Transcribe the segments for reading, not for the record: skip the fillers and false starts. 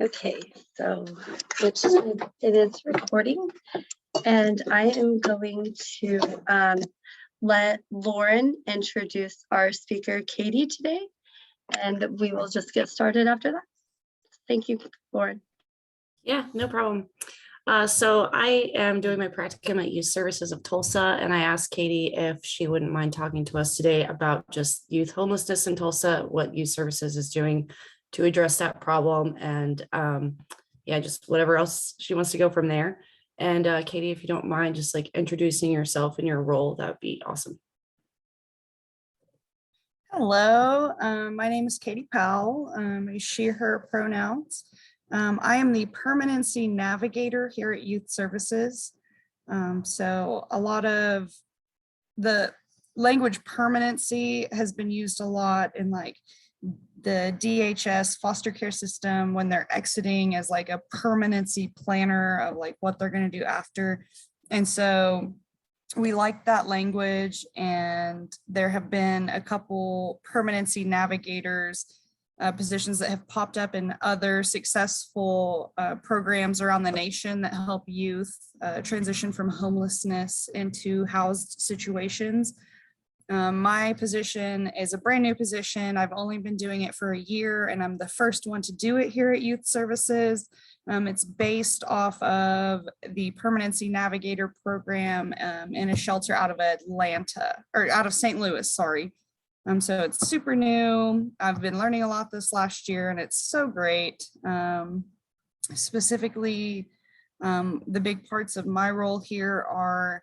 Okay, so it is recording, and I am going to let Lauren introduce our speaker, Katie, today, and we will just get started after that. Thank you, Lauren. Yeah, no problem. So I am doing my practicum at Youth Services of Tulsa, and I asked Katie if she wouldn't mind talking to us today about just youth homelessness in Tulsa, what Youth Services is doing to address that problem, and yeah, just whatever else she wants to go from there. And Katie, if you don't mind just like introducing yourself and your role, that would be awesome. Hello, my name is Katie Powell. She, her pronouns. I am the permanency navigator here at Youth Services. So a lot of the language permanency has been used a lot in like the DHS foster care system when they're exiting as like a permanency planner of like what they're going to do after. And so we like that language, and there have been a couple permanency navigators positions that have popped up in other successful programs around the nation that help youth transition from homelessness into housed situations. My position is a brand new position. I've only been doing it for a year, and I'm the first one to do it here at Youth Services. It's based off of the Permanency Navigator program in a shelter out of Atlanta, or out of St. Louis, sorry. So it's super new. I've been learning a lot this last year, and it's so great. Specifically, the big parts of my role here are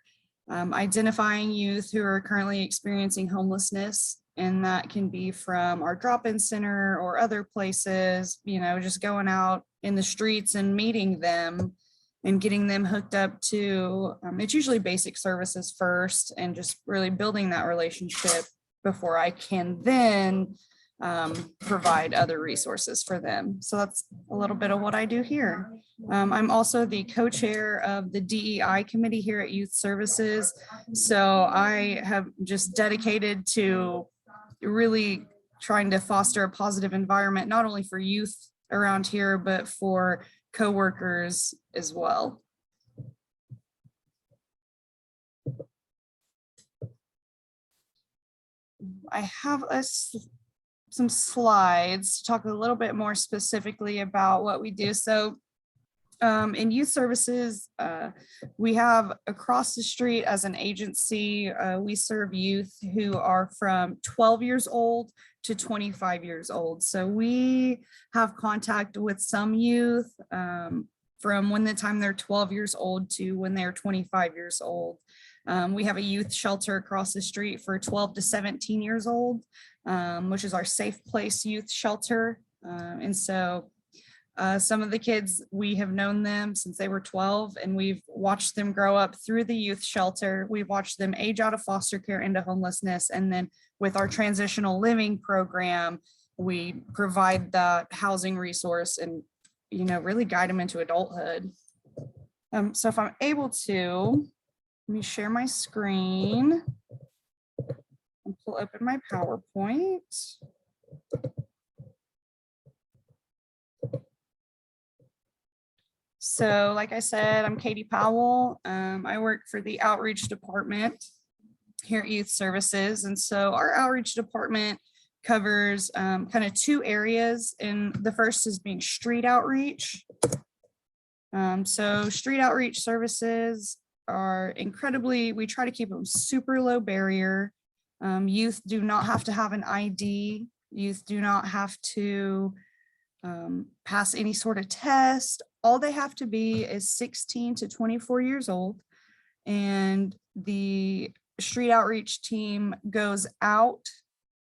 identifying youth who are currently experiencing homelessness, and that can be from our drop-in center or other places, you know, just going out in the streets and meeting them and getting them hooked up to, it's usually basic services first, and just really building that relationship before I can then provide other resources for them. So that's a little bit of what I do here. I'm also the co-chair of the DEI committee here at Youth Services. So I have just dedicated to really trying to foster a positive environment, not only for youth around here, but for coworkers as well. I have some slides to talk a little bit more specifically about what we do. So in Youth Services, we have across the street as an agency, we serve youth who are from 12 years old to 25 years old. So we have contact with some youth from when the time they're 12 years old to when they're 25 years old. We have a youth shelter across the street for 12 to 17 years old, which is our Safe Place Youth Shelter. And so some of the kids, we have known them since they were 12, and we've watched them grow up through the youth shelter. We've watched them age out of foster care into homelessness. And then with our transitional living program, we provide that housing resource and, you know, really guide them into adulthood. So if I'm able to, let me share my screen and pull open my PowerPoint. So like I said, I'm Katie Powell. I work for the outreach department here at Youth Services. And so our outreach department covers kind of two areas. And the first is being street outreach. So street outreach services are incredibly, we try to keep them super low barrier. Youth do not have to have an ID. Youth do not have to pass any sort of test. All they have to be is 16 to 24 years old. And the street outreach team goes out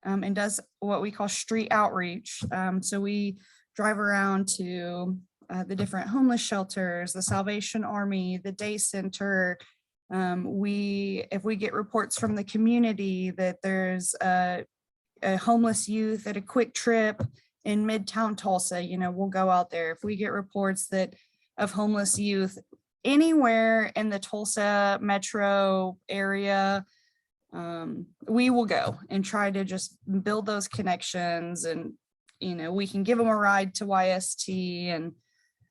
and does what we call street outreach. So we drive around to the different homeless shelters, the Salvation Army, the day center. If we get reports from the community that there's a homeless youth at a quick trip in Midtown Tulsa, you know, we'll go out there. If we get reports that of homeless youth anywhere in the Tulsa metro area, we will go and try to just build those connections, and, you know, we can give them a ride to YST and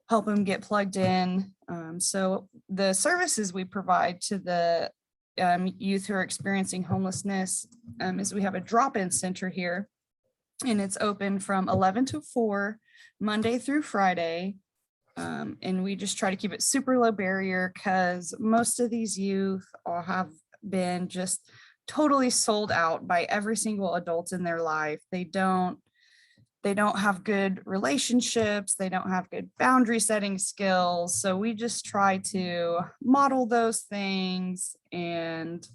help them get plugged in. So the services we provide to the youth who are experiencing homelessness is we have a drop-in center here, and it's open from 11 to 4, Monday through Friday. And we just try to keep it super low barrier because most of these youth all have been just totally sold out by every single adult in their life. They don't have good relationships. They don't have good boundary setting skills. So we just try to model those things and,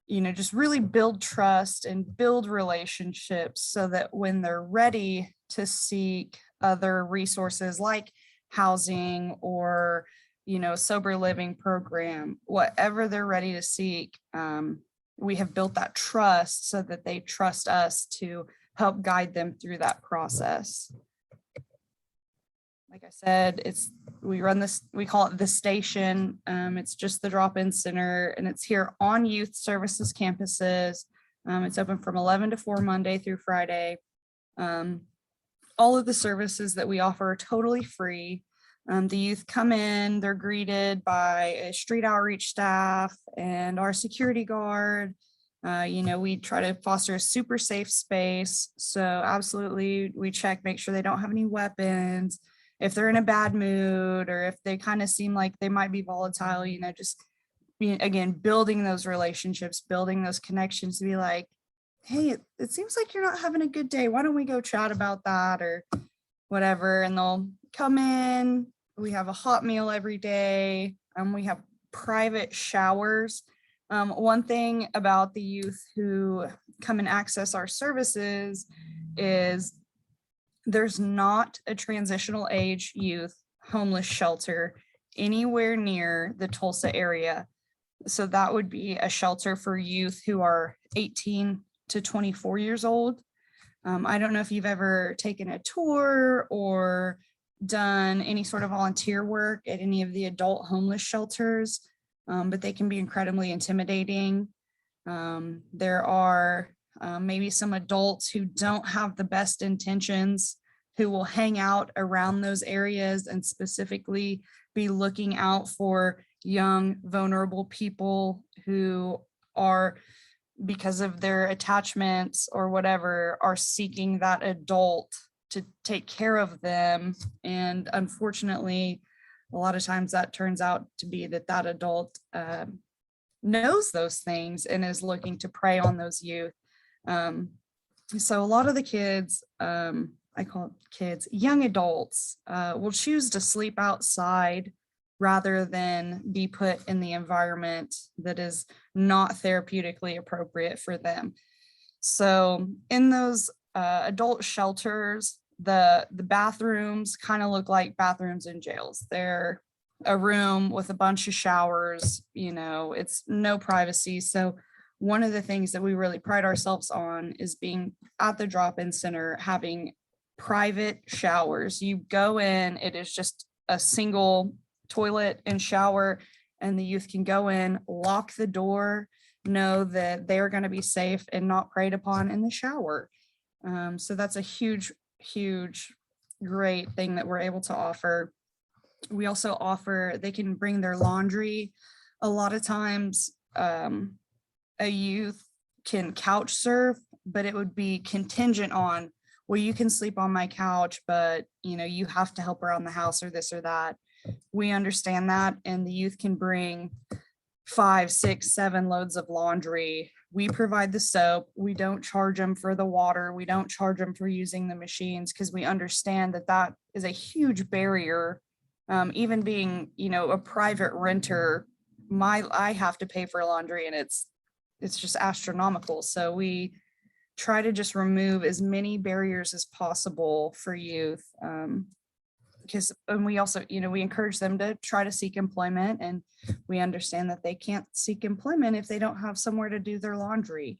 just really build trust and build relationships so that when they're ready to seek other resources like housing or, sober living program, whatever they're ready to seek, we have built that trust so that they trust us to help guide them through that process. Like I said, we call it the station. It's just the drop-in center, and it's here on Youth Services campuses. It's open from 11 to 4, Monday through Friday. All of the services that we offer are totally free. The youth come in, they're greeted by a street outreach staff and our security guard. We try to foster a super safe space. So absolutely, we check, make sure they don't have any weapons. If they're in a bad mood or if they kind of seem like they might be volatile, just again, building those relationships, building those connections to be like, hey, it seems like you're not having a good day. Why don't we go chat about that or whatever? And they'll come in. We have a hot meal every day. We have private showers. One thing about the youth who come and access our services is there's not a transitional age youth homeless shelter anywhere near the Tulsa area. So that would be a shelter for youth who are 18 to 24 years old. I don't know if you've ever taken a tour or done any sort of volunteer work at any of the adult homeless shelters, but they can be incredibly intimidating. There are maybe some adults who don't have the best intentions who will hang out around those areas and specifically be looking out for young, vulnerable people who are, because of their attachments or whatever, are seeking that adult to take care of them. And unfortunately, a lot of times that turns out to be that adult knows those things and is looking to prey on those youth. So a lot of the kids, I call it kids, young adults, will choose to sleep outside rather than be put in the environment that is not therapeutically appropriate for them. So in those adult shelters, the bathrooms kind of look like bathrooms in jails. They're a room with a bunch of showers, it's no privacy. So one of the things that we really pride ourselves on is being at the drop-in center, having private showers. You go in, it is just a single toilet and shower, and the youth can go in, lock the door, know that they are going to be safe and not preyed upon in the shower. So that's a huge, great thing that we're able to offer. We also offer, they can bring their laundry. A lot of times a youth can couch surf, but it would be contingent on, well, you can sleep on my couch, but you have to help around the house or this or that. We understand that, and the youth can bring 5, 6, 7 loads of laundry. We provide the soap. We don't charge them for the water. We don't charge them for using the machines because we understand that is a huge barrier. Even being, a private renter, I have to pay for laundry, and it's just astronomical. So we try to just remove as many barriers as possible for youth. And we also, we encourage them to try to seek employment, and we understand that they can't seek employment if they don't have somewhere to do their laundry.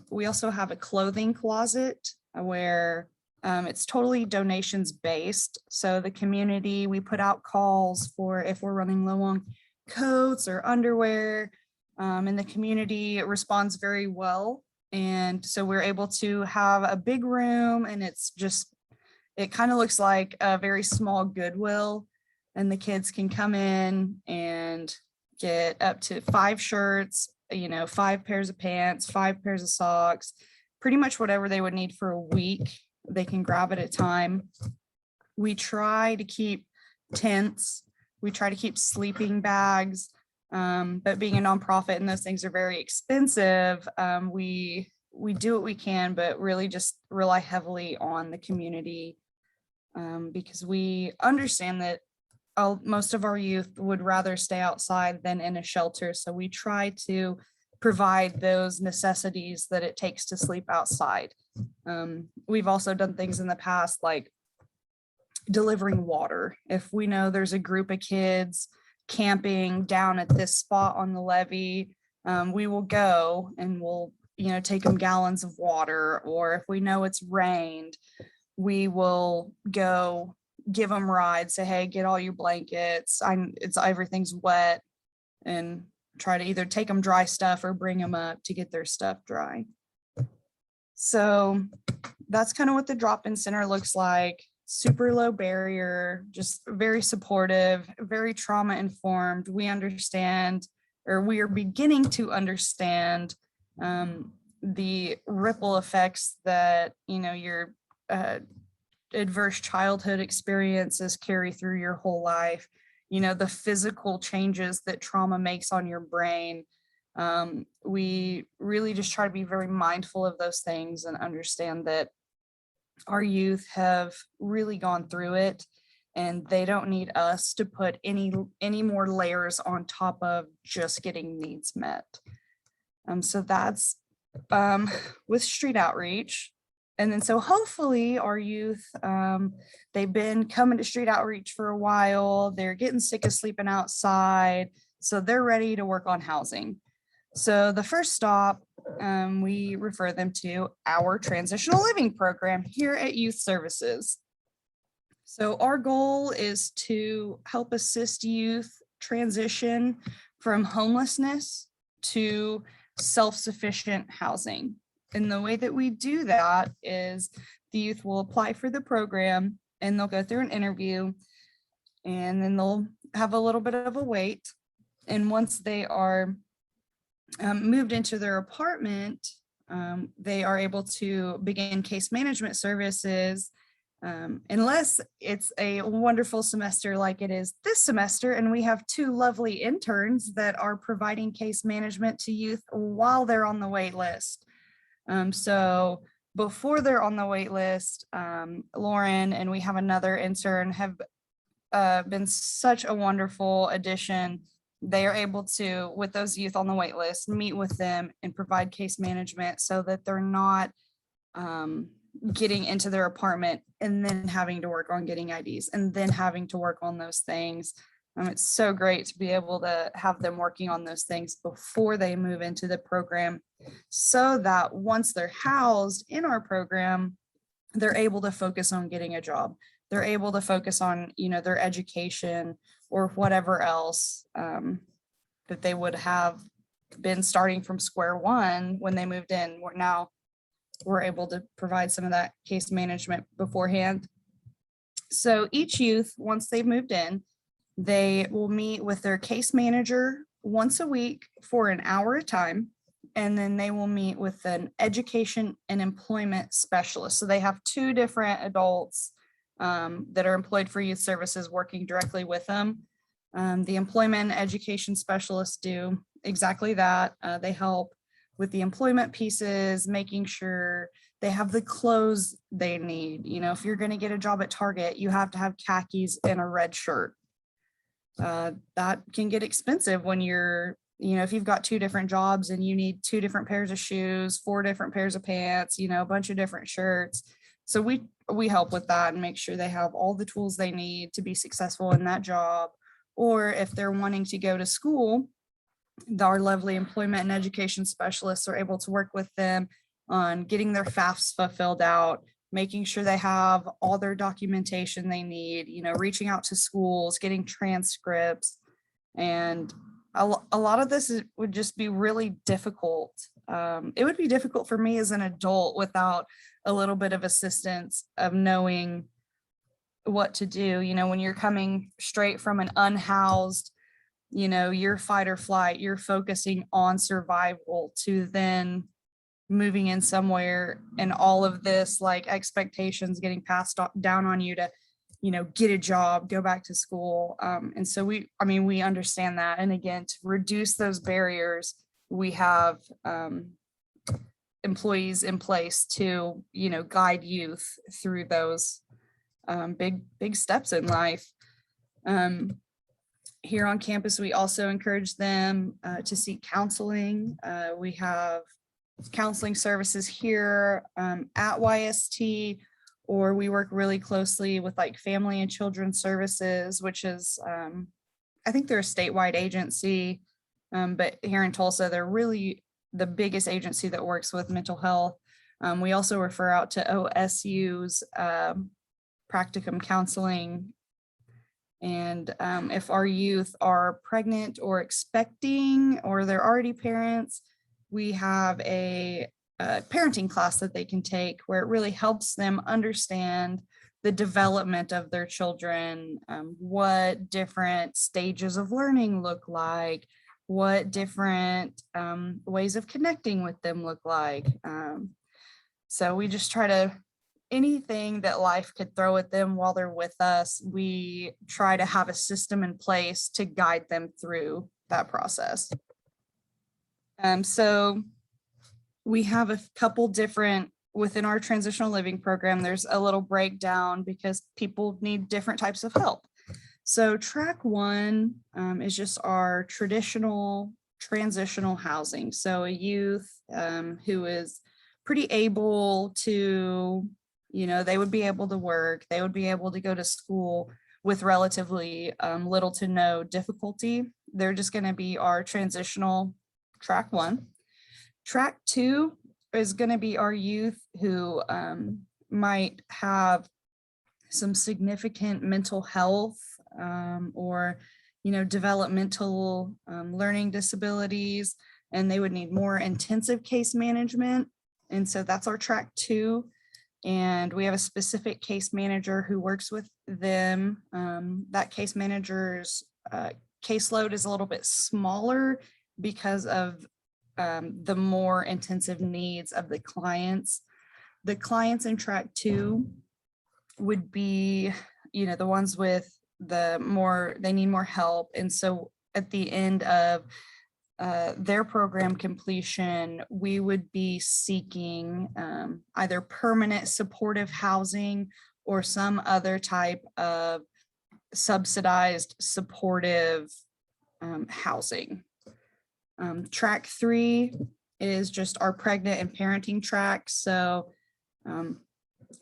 We also have a clothing closet where it's totally donations based. So the community, we put out calls for if we're running low on coats or underwear, and the community responds very well. And so we're able to have a big room, and it's just it kind of looks like a very small Goodwill, and the kids can come in and get up to 5 shirts, 5 pairs of pants, 5 pairs of socks, pretty much whatever they would need for a week. They can grab at a time. We try to keep tents. We try to keep sleeping bags. But being a nonprofit and those things are very expensive, we do what we can, but really just rely heavily on the community, because we understand that most of our youth would rather stay outside than in a shelter. So we try to provide those necessities that it takes to sleep outside. We've also done things in the past like delivering water. If we know there's a group of kids camping down at this spot on the levee, we will go and we'll take them gallons of water. Or if we know it's rained, we will go give them rides, say, hey, get all your blankets, everything's wet, and try to either take them dry stuff or bring them up to get their stuff dry. So that's kind of what the drop-in center looks like. Super low barrier, just very supportive, very trauma informed. We understand, or we are beginning to understand, the ripple effects that your adverse childhood experiences carry through your whole life. The physical changes that trauma makes on your brain. We really just try to be very mindful of those things and understand that our youth have really gone through it, and they don't need us to put any more layers on top of just getting needs met. So that's with street outreach. And then so hopefully our youth, they've been coming to street outreach for a while, they're getting sick of sleeping outside, so they're ready to work on housing. So the first stop, we refer them to our transitional living program here at Youth Services. So our goal is to help assist youth transition from homelessness to self-sufficient housing. And the way that we do that is the youth will apply for the program and they'll go through an interview, and then they'll have a little bit of a wait. And once they are moved into their apartment, they are able to begin case management services, unless it's a wonderful semester like it is this semester. And we have 2 lovely interns that are providing case management to youth while they're on the wait list. So before they're on the wait list, Lauren and we have another intern have been such a wonderful addition. They are able to, with those youth on the wait list, meet with them and provide case management so that they're not getting into their apartment and then having to work on getting IDs and then having to work on those things. It's so great to be able to have them working on those things before they move into the program, so that once they're housed in our program, they're able to focus on getting a job. They're able to focus on, their education or whatever else that they would have been starting from square one when they moved in. We're able to provide some of that case management beforehand. So each youth, once they've moved in, they will meet with their case manager once a week for an hour at a time. And then they will meet with an education and employment specialist. So they have 2 different adults that are employed for youth services working directly with them. The employment and education specialists do exactly that. They help with the employment pieces, making sure they have the clothes they need. If you're going to get a job at Target, you have to have khakis and a red shirt. That can get expensive when you're, if you've got 2 different jobs and you need 2 different pairs of shoes, 4 different pairs of pants, a bunch of different shirts. So we help with that and make sure they have all the tools they need to be successful in that job. Or if they're wanting to go to school, our lovely employment and education specialists are able to work with them on getting their FAFSA filled out, making sure they have all their documentation they need, reaching out to schools, getting transcripts. And a lot of this would just be really difficult. It would be difficult for me as an adult without a little bit of assistance of knowing what to do. When you're coming straight from an unhoused, your fight or flight, you're focusing on survival, to then moving in somewhere and all of this like expectations getting passed down on you to, get a job, go back to school. And so we understand that. And again, to reduce those barriers, we have employees in place to, guide youth through those big steps in life. Here on campus, we also encourage them to seek counseling. We have counseling services here at YST, or we work really closely with like Family and Children's Services, which is, I think they're a statewide agency, but here in Tulsa, they're really the biggest agency that works with mental health. We also refer out to OSU's practicum counseling. And if our youth are pregnant or expecting, or they're already parents, we have a parenting class that they can take where it really helps them understand the development of their children, what different stages of learning look like, what different ways of connecting with them look like. So we just try to, anything that life could throw at them while they're with us, we try to have a system in place to guide them through that process. So we have a couple different, within our transitional living program, there's a little breakdown because people need different types of help. So track 1 is just our traditional transitional housing. So a youth who is pretty able to, they would be able to work, they would be able to go to school with relatively little to no difficulty. They're just going to be our transitional track 1. Track 2 is going to be our youth who might have some significant mental health or, developmental learning disabilities, and they would need more intensive case management. And so that's our track 2. And we have a specific case manager who works with them. That case manager's caseload is a little bit smaller because of the more intensive needs of the clients. The clients in track 2 would be, the ones with they need more help. And so at the end of their program completion, we would be seeking either permanent supportive housing or some other type of subsidized supportive housing. Track 3 is just our pregnant and parenting track. So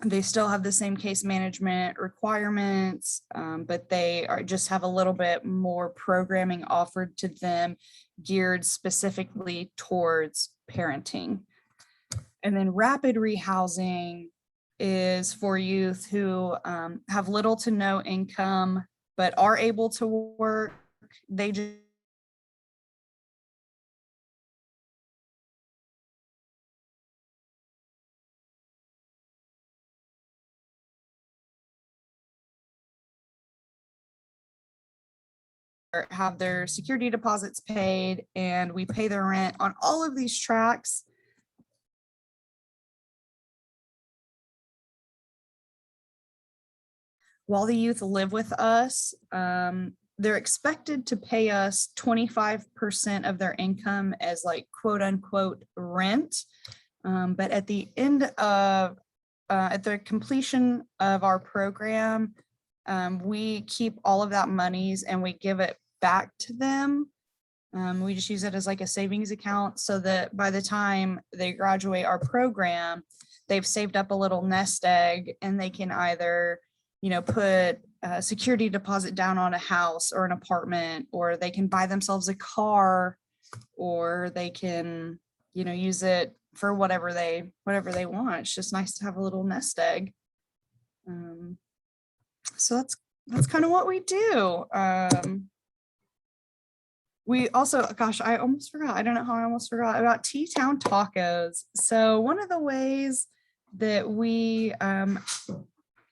they still have the same case management requirements, but they just have a little bit more programming offered to them geared specifically towards parenting. And then rapid rehousing is for youth who have little to no income, but are able to work. They just have their security deposits paid, and we pay their rent on all of these tracks. While the youth live with us, they're expected to pay us 25% of their income as like quote unquote rent. But at the end of, at the completion of our program, we keep all of that monies and we give it back to them. We just use it as like a savings account so that by the time they graduate our program, they've saved up a little nest egg and they can either, put a security deposit down on a house or an apartment, or they can buy themselves a car, or they can, use it for whatever they want. It's just nice to have a little nest egg. So that's kind of what we do. We also, gosh, I almost forgot. I don't know how I almost forgot about T-Town tacos. So one of the ways that we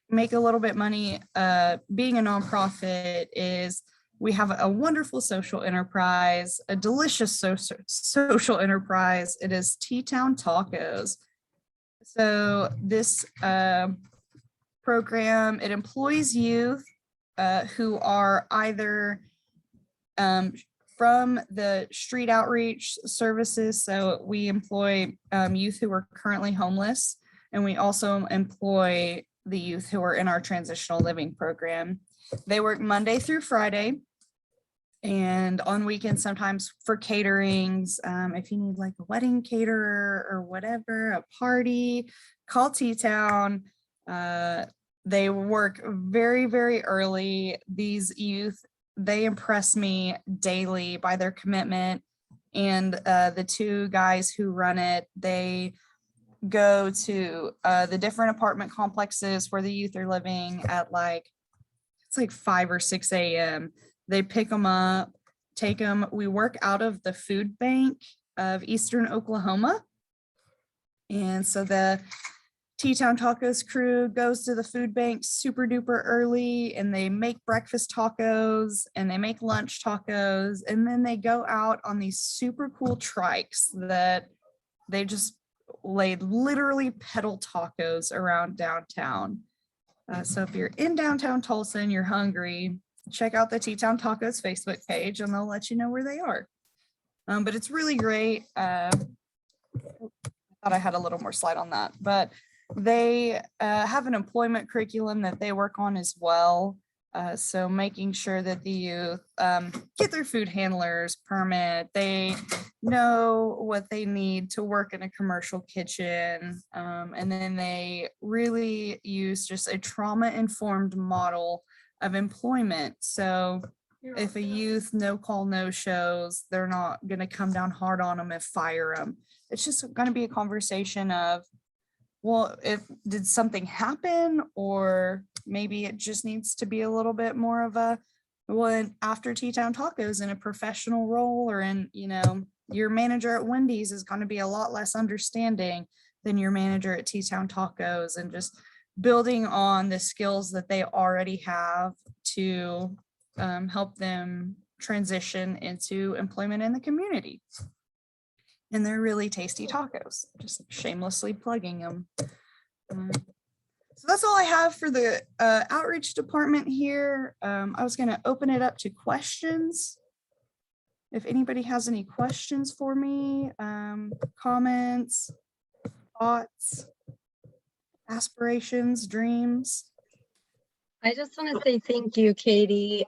make a little bit money being a nonprofit is we have a wonderful social enterprise, a delicious social enterprise. It is T-Town Tacos. So this program, it employs youth who are either from the street outreach services. So we employ youth who are currently homeless, and we also employ the youth who are in our transitional living program. They work Monday through Friday, and on weekends sometimes for caterings. If you need like a wedding caterer or whatever, a party, call T-Town. They work very, very early. These youth, they impress me daily by their commitment. And the two guys who run it, they go to the different apartment complexes where the youth are living at it's like 5 or 6 a.m. They pick them up, take them. We work out of the food bank of Eastern Oklahoma. And so the T-Town Tacos crew goes to the food bank super duper early, and they make breakfast tacos and they make lunch tacos. And then they go out on these super cool trikes that they just literally pedal tacos around downtown. So if you're in downtown Tulsa and you're hungry, check out the T-Town Tacos Facebook page and they'll let you know where they are. But it's really great. I thought I had a little more slide on that, but they have an employment curriculum that they work on as well. So making sure that the youth get their food handlers permit, they know what they need to work in a commercial kitchen, and then they really use just a trauma-informed model of employment. So if a youth no call, no shows, they're not going to come down hard on them and fire them. It's just going to be a conversation of, well, did something happen, or maybe it just needs to be a little bit more of a, well, after T-Town Tacos in a professional role, or in, your manager at Wendy's is going to be a lot less understanding than your manager at T-Town Tacos, and just building on the skills that they already have to help them transition into employment in the community. And they're really tasty tacos, just shamelessly plugging them. So that's all I have for the outreach department here. I was going to open it up to questions. If anybody has any questions for me, comments, thoughts, aspirations, dreams. I just want to say thank you, Katie.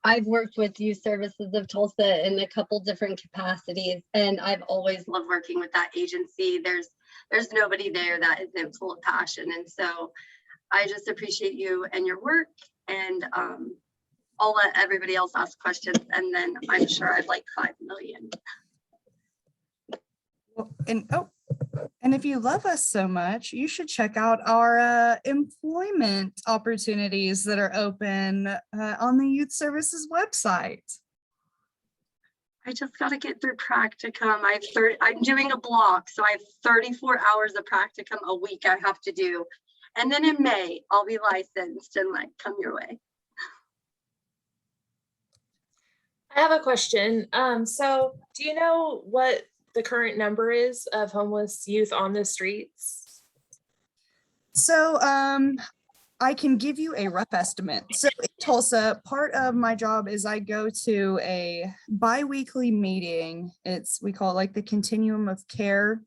I've worked with Youth Services of Tulsa in a couple different capacities, and I've always loved working with that agency. There's nobody there that isn't full of passion, and so I just appreciate you and your work. And I'll let everybody else ask questions, and then I'm sure I'd like 5 million. And if you love us so much, you should check out our employment opportunities that are open on the Youth Services website. I just got to get through practicum. I'm doing a block, so I have 34 hours of practicum a week I have to do. And then in May, I'll be licensed and come your way. I have a question. So do you know what the current number is of homeless youth on the streets? So I can give you a rough estimate. So in Tulsa, part of my job is I go to a bi-weekly meeting. We call it the Continuum of Care.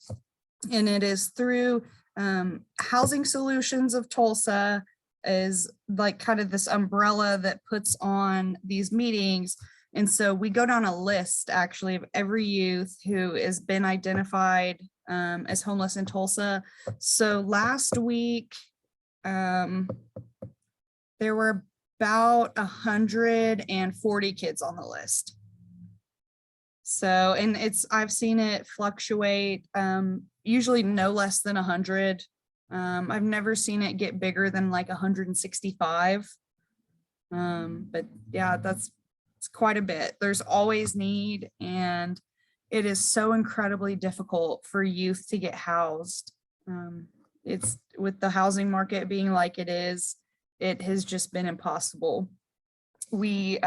And it is through Housing Solutions of Tulsa, is kind of this umbrella that puts on these meetings. And so we go down a list actually of every youth who has been identified as homeless in Tulsa. So last week, there were about 140 kids on the list. So, and I've seen it fluctuate, usually no less than 100. I've never seen it get bigger than 165. But yeah, it's quite a bit. There's always need, and it is so incredibly difficult for youth to get housed. It's with the housing market being like it is, it has just been impossible. We,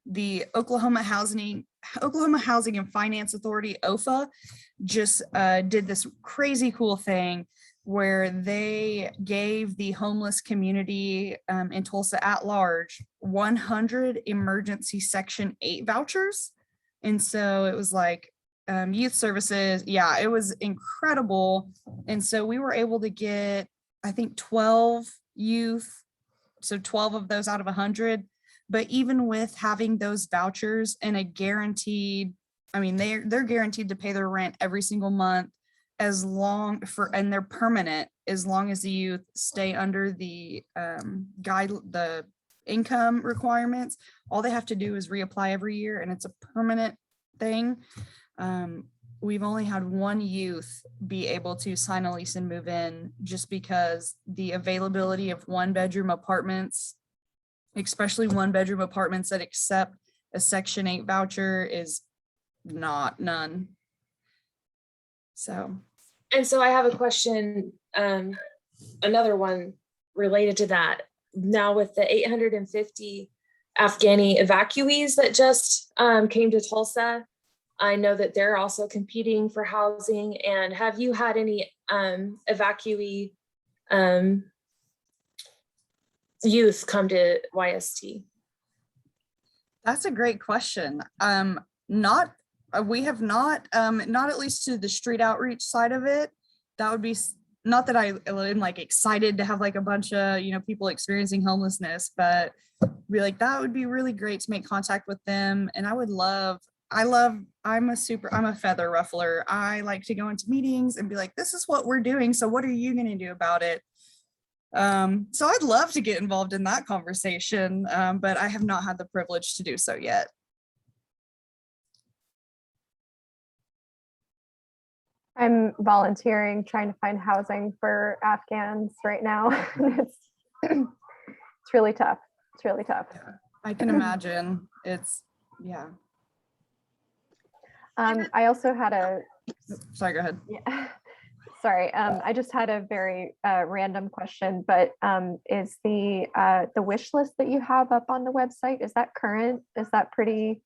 the Oklahoma Housing and Finance Authority, OFA, just did this crazy cool thing where they gave the homeless community in Tulsa at large 100 emergency Section 8 vouchers. And so it was like youth services. Yeah, it was incredible. And so we were able to get, I think, 12 youth. So 12 of those out of 100. But even with having those vouchers and a guaranteed, I mean, they're guaranteed to pay their rent every single month as long for, and they're permanent as long as the youth stay under the the income requirements. All they have to do is reapply every year, and it's a permanent thing. We've only had one youth be able to sign a lease and move in just because the availability of 1-bedroom apartments, especially 1-bedroom apartments that accept a Section 8 voucher, is none. So. And so I have a question, another one related to that. Now with the 850 Afghani evacuees that just came to Tulsa, I know that they're also competing for housing. And have you had any evacuee youth come to YST? That's a great question. We have not at least to the street outreach side of it. That would be, not that I'm like excited to have like a bunch of, people experiencing homelessness, but be like, that would be really great to make contact with them. And I'm a feather ruffler. I like to go into meetings and be like, this is what we're doing, so what are you going to do about it? So I'd love to get involved in that conversation, but I have not had the privilege to do so yet. I'm volunteering, trying to find housing for Afghans right now. It's really tough. It's really tough. Yeah, I can imagine. Yeah. I also had a, Sorry, go ahead. yeah, sorry. I just had a very random question, but is the wish list that you have up on the website, is that current? Is that pretty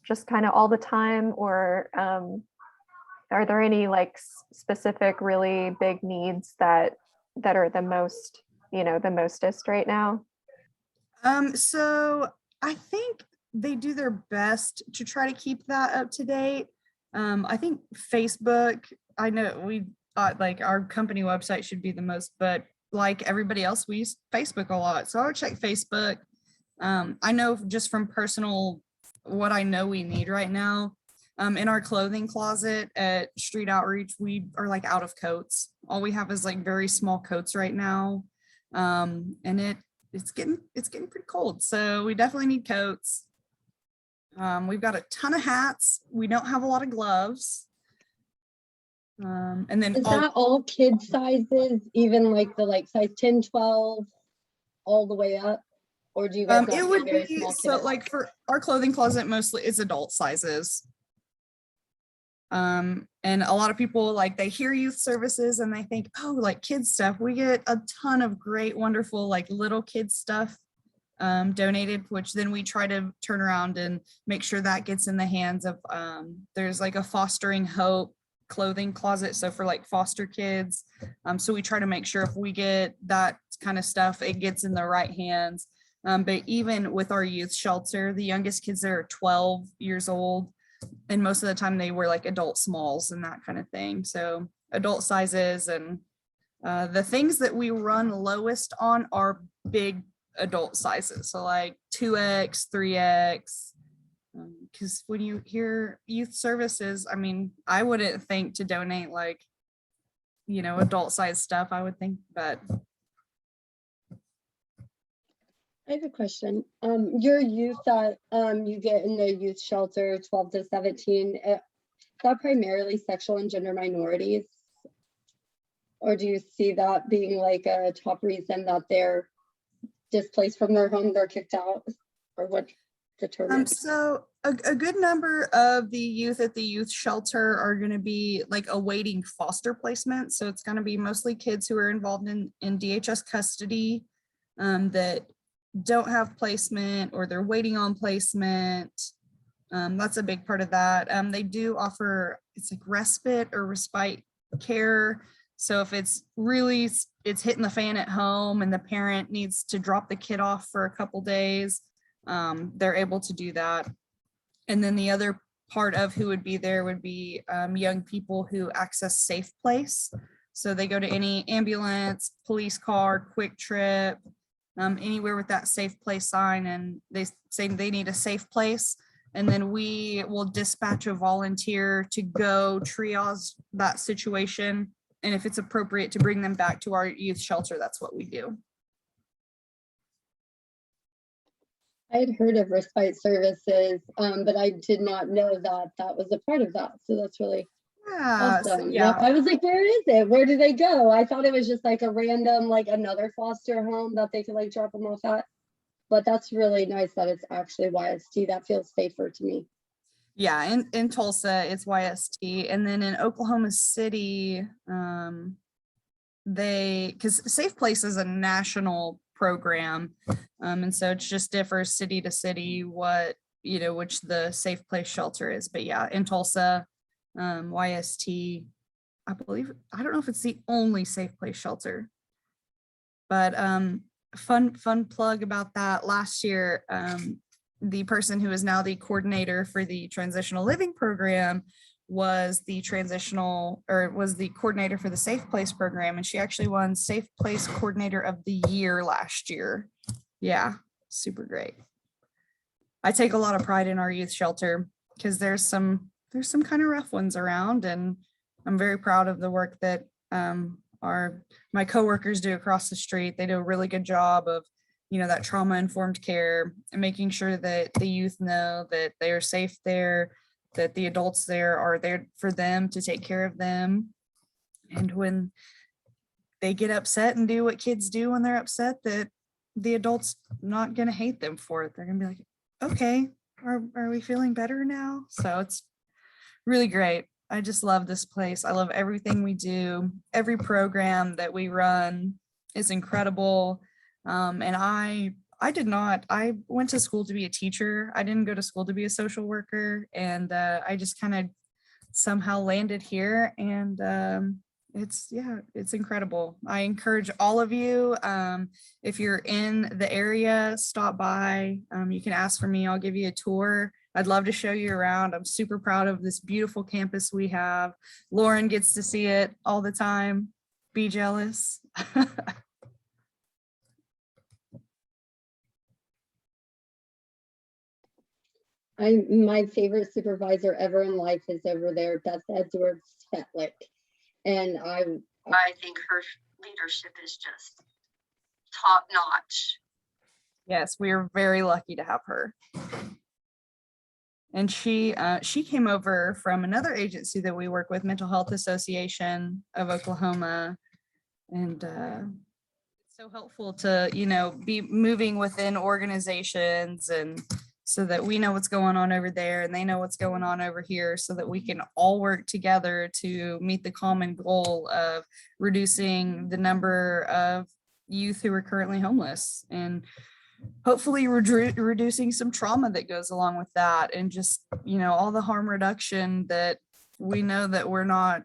just kind of all the time, or are there any like specific really big needs that are the most, the mostest right now? So I think they do their best to try to keep that up to date. I think Facebook, I know we thought like our company website should be the most, but like everybody else, we use Facebook a lot. So I would check Facebook. I know just from personal, what I know we need right now, in our clothing closet at Street Outreach, we are like out of coats. All we have is like very small coats right now. And it's getting pretty cold. So we definitely need coats. We've got a ton of hats. We don't have a lot of gloves. And then Is that all kid sizes, even like the size 10, 12, all the way up? Or do you guys not it do would very be, small so kids? like for our clothing closet, mostly it's adult sizes. And a lot of people, like, they hear youth services and they think, oh, like kids stuff. We get a ton of great, wonderful, like little kids stuff donated, which then we try to turn around and make sure that gets in the hands of, there's like a Fostering Hope clothing closet, so for like foster kids. So we try to make sure if we get that kind of stuff, it gets in the right hands. But even with our youth shelter, the youngest kids there are 12 years old. And most of the time they were like adult smalls and that kind of thing. So adult sizes, and the things that we run lowest on are big adult sizes. So like 2X, 3X, because when you hear youth services, I mean, I wouldn't think to donate like, adult size stuff, I would think, but. I have a question. Your youth that you get in the youth shelter, 12 to 17, is that primarily sexual and gender minorities? Or do you see that being like a top reason that they're displaced from their home, they're kicked out, or what? determined? So a good number of the youth at the youth shelter are going to be like awaiting foster placement. So it's going to be mostly kids who are involved in DHS custody that don't have placement or they're waiting on placement. That's a big part of that. They do offer, it's like respite or respite care. So if it's hitting the fan at home and the parent needs to drop the kid off for a couple days, they're able to do that. And then the other part of who would be there would be young people who access Safe Place. So they go to any ambulance, police car, Quick Trip, anywhere with that Safe Place sign, and they say they need a safe place. And then we will dispatch a volunteer to go triage that situation. And if it's appropriate to bring them back to our youth shelter, that's what we do. I had heard of respite services, but I did not know that that was a part of that. So that's really awesome. Yeah. I was like, where is it? Where do they go? I thought it was just like a random, like another foster home that they could like drop them off at. But that's really nice that it's actually YST. That feels safer to me. Yeah, in Tulsa, it's YST. And then in Oklahoma City, because Safe Place is a national program. And so it just differs city to city which the Safe Place shelter is. But yeah, in Tulsa, YST, I believe, I don't know if it's the only Safe Place shelter, but fun plug about that. Last year, the person who is now the coordinator for the transitional living program was the coordinator for the Safe Place program, and she actually won Safe Place Coordinator of the Year last year. Yeah, super great. I take a lot of pride in our youth shelter because there's some kind of rough ones around, and I'm very proud of the work that my coworkers do across the street. They do a really good job of that trauma-informed care and making sure that the youth know that they are safe there, that the adults there are there for them to take care of them. And when they get upset and do what kids do when they're upset, that the adults not going to hate them for it. They're going to be like, okay, are we feeling better now? So it's really great. I just love this place. I love everything we do. Every program that we run is incredible. And I went to school to be a teacher. I didn't go to school to be a social worker. And I just kind of somehow landed here, and it's incredible. I encourage all of you, if you're in the area, stop by. You can ask for me. I'll give you a tour. I'd love to show you around. I'm super proud of this beautiful campus we have. Lauren gets to see it all the time. Be jealous. My favorite supervisor ever in life is over there, Beth Edwards Fetlick. And I think her leadership is just top notch. Yes, we are very lucky to have her. And she came over from another agency that we work with, Mental Health Association of Oklahoma. And it's so helpful to, be moving within organizations, and so that we know what's going on over there and they know what's going on over here, so that we can all work together to meet the common goal of reducing the number of youth who are currently homeless, and hopefully reducing some trauma that goes along with that, and just, all the harm reduction that we know that we're not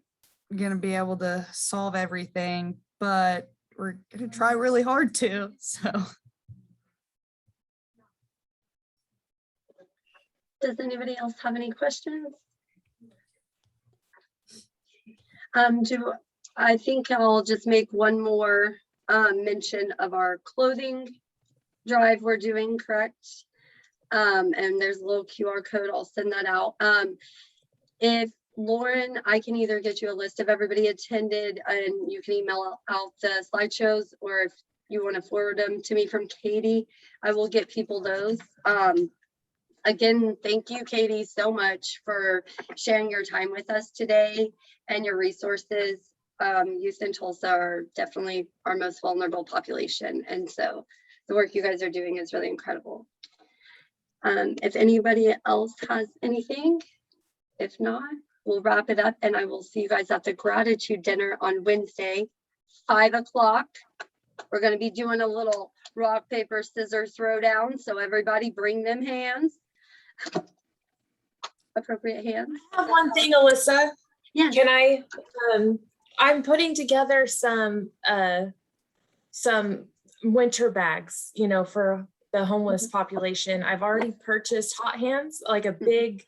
going to be able to solve everything, but we're going to try really hard to. So. Does anybody else have any questions? I think I'll just make one more mention of our clothing drive we're doing, correct? And there's a little QR code. I'll send that out. If Lauren, I can either get you a list of everybody attended, and you can email out the slideshows, or if you want to forward them to me from Katie, I will get people those. Again, thank you, Katie, so much for sharing your time with us today and your resources. Youth in Tulsa are definitely our most vulnerable population. And so the work you guys are doing is really incredible. If anybody else has anything, if not, we'll wrap it up and I will see you guys at the gratitude dinner on Wednesday, 5 o'clock. We're going to be doing a little rock, paper, scissors throwdown. So everybody bring them hands. Appropriate hands. I have one thing, Alyssa. Yeah. Can I, I'm putting together some winter bags, you know, for the homeless population. I've already purchased hot hands, like a big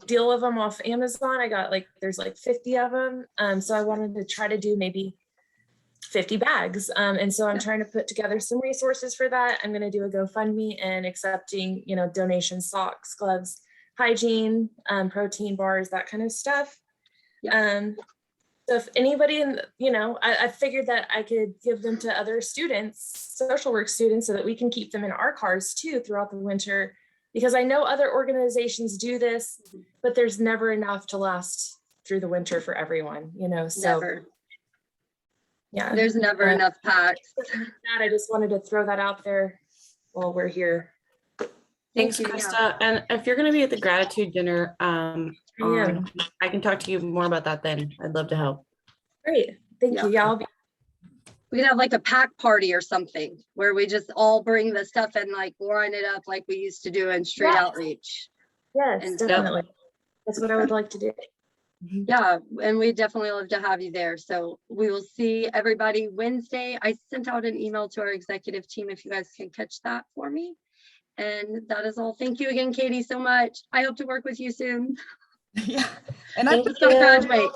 deal of them off Amazon. I got like, there's like 50 of them. So I wanted to try to do maybe 50 bags. And so I'm trying to put together some resources for that. I'm going to do a GoFundMe and accepting, you know, donations, socks, gloves, hygiene, protein bars, that kind of stuff. So if anybody, you know, I figured that I could give them to other students, social work students, so that we can keep them in our cars too throughout the winter, because I know other organizations do this, but there's never enough to last through the winter for everyone, you know, so. Never. Yeah. There's never enough packs. I just wanted to throw that out there while we're here. Thanks, Thank you, yeah. Krista. And if you're going to be at the gratitude dinner, Yeah. I can talk to you more about that then. I'd love to help. Great. Thank you. Yeah, I'll be. We could have like a pack party or something where we just all bring the stuff and like line it up like we used to do in street outreach. Yes, And definitely. That's what I would like to do. Yeah, and we definitely love to have you there. So we will see everybody Wednesday. I sent out an email to our executive team if you guys can catch that for me. And that is all. Thank you again, Katie, so much. I hope to work with you soon. Yeah. And Thank Let's go graduate.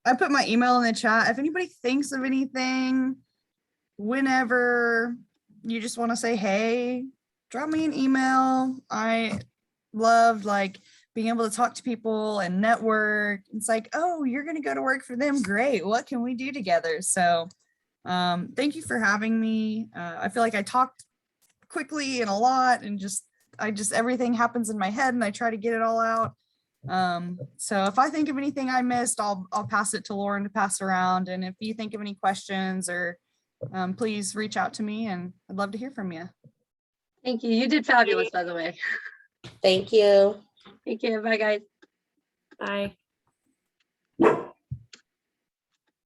I put my email in the chat. If anybody thinks of anything, whenever you just want to say, hey, drop me an email. I love like being able to talk to people and network. It's like, oh, you're going to go to work for them. Great. What can we do together? So thank you for having me. I feel like I talked quickly and a lot and everything happens in my head and I try to get it all out. So if I think of anything I missed, I'll pass it to Lauren to pass around. And if you think of any questions or please reach out to me and I'd love to hear from you. Thank you. You did fabulous, by the way. Thank you. Thank you. Bye, guys. Bye.